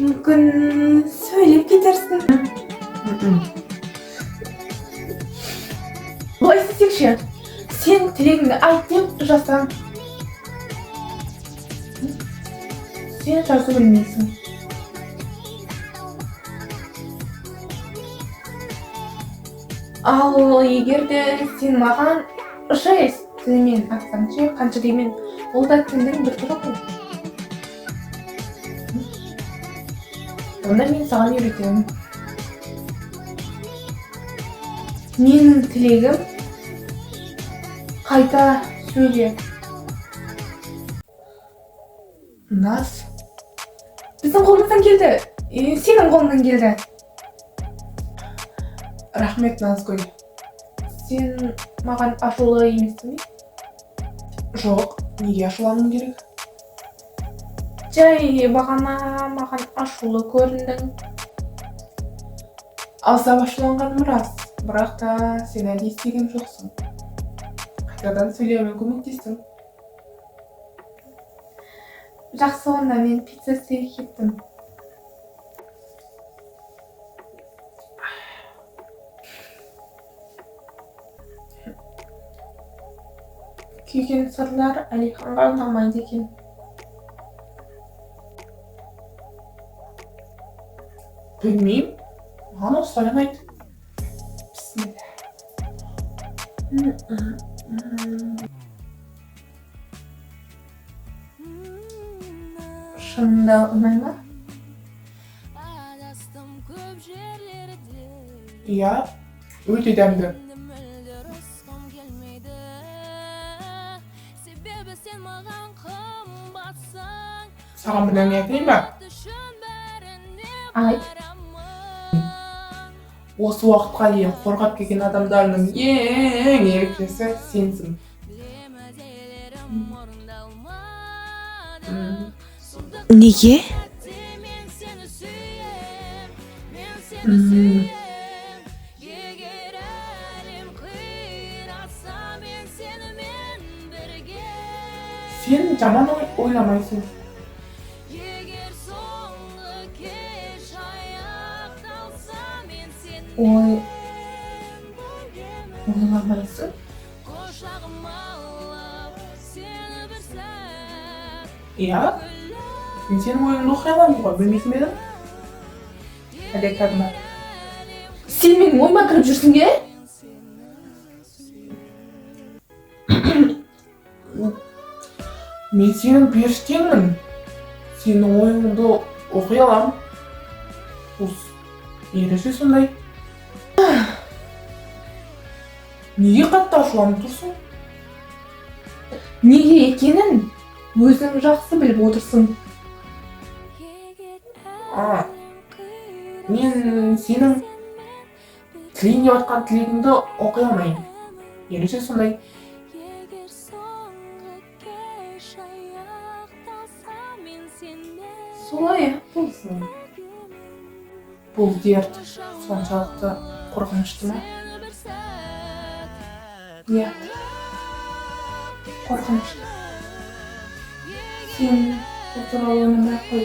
мүмкін сөйлеп кетерсің. Былай істесекші, сен тілегіңді айт деп жазсам. Сен жазу білмейсің. Ал егер де сен маған жест тілімен айтсаң ше, қанша деймен, ол да тілдің бір түрі ғой. Онда мен саған үйретемін. Менің тілегім қайта сөйле. Нас. Біздің қолымыздан келді. Сенің қолыңнан келді. Рахмет, Назгүл. Сен маған ашулы емессің бе? Жоқ, неге ашулануым керек? Жай бағана маған ашулы көріндің. Аздап ашуланғаным рас, бірақ та сен әлі естіген жоқсың. Қайтадан сөйлеуіме көмектестің. Жақсы, онда мен пицца істеуге кеттім. Күйген сырлар Әлиханға ұнамайды екен. Білмеймін, маған осылай ұнайды. Шынында ұнай ма? Иә, өте дәмді. Саған бір әңгіме айтайын ба? Айт. Осы уақытқа дейін қорғап келген адамдарының ең ерекшесі сенсің. Неге? Сен жаман ойламайсың. Ойламайсың? Иә, мен сенің ойыңды оқи аламын ғой, білмейтін бе едің? Әлек кәдімі. Сен менің ойыма кіріп жүрсің бе? Мен сенің періштеңмін. Сенің ойыңды оқи аламын. Ереже сондай. Неге қатты ашуланып тұрсың? Неге екенін өзің жақсы біліп отырсың. Мен сенің тілейін деп айтқан тілегіңді оқи алмайын. Ереже сондай. Солай болсын. Бұл дерт соншалықты қорқынышты ма? Иә, қорқынышты. Сен бұл туралы ойланбай қой,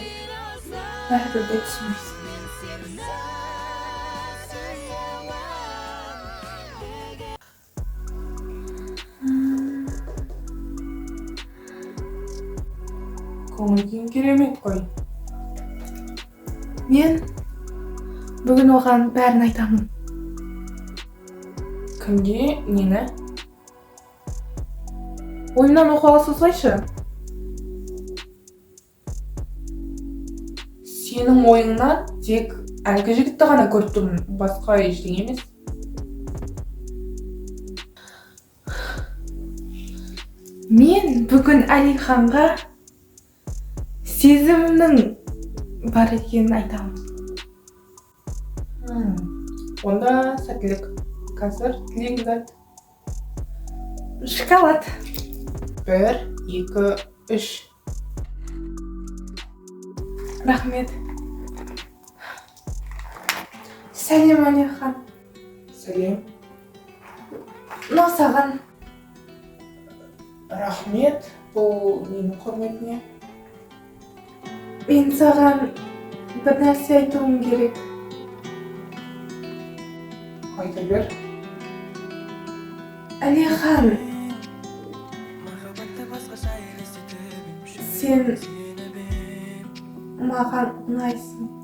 бәрібір де түсінбейсің. Көңіл-күйің керемет қой. Мен бүгін оған бәрін айтамын. Кімге, нені? Ойымнан оқуға осылайшы. Сенің ойыңнан тек әлгі жігітті ғана көріп тұрмын, басқа ештеңе емес. Мен бүгін Әлиханға сезімнің бар екенін айтамын. Онда сәттілік. Қазір тілегіңді айт. Шоколад. 1, 2, 3. Рахмет. Сәлем, Әлихан. Сәлем. Мынау саған. Рахмет, бұл ненің құрметіне? Мен саған Bir narsa aytmam kerak. Ayta ber. Aliхан. Sen mаған ұнайсың.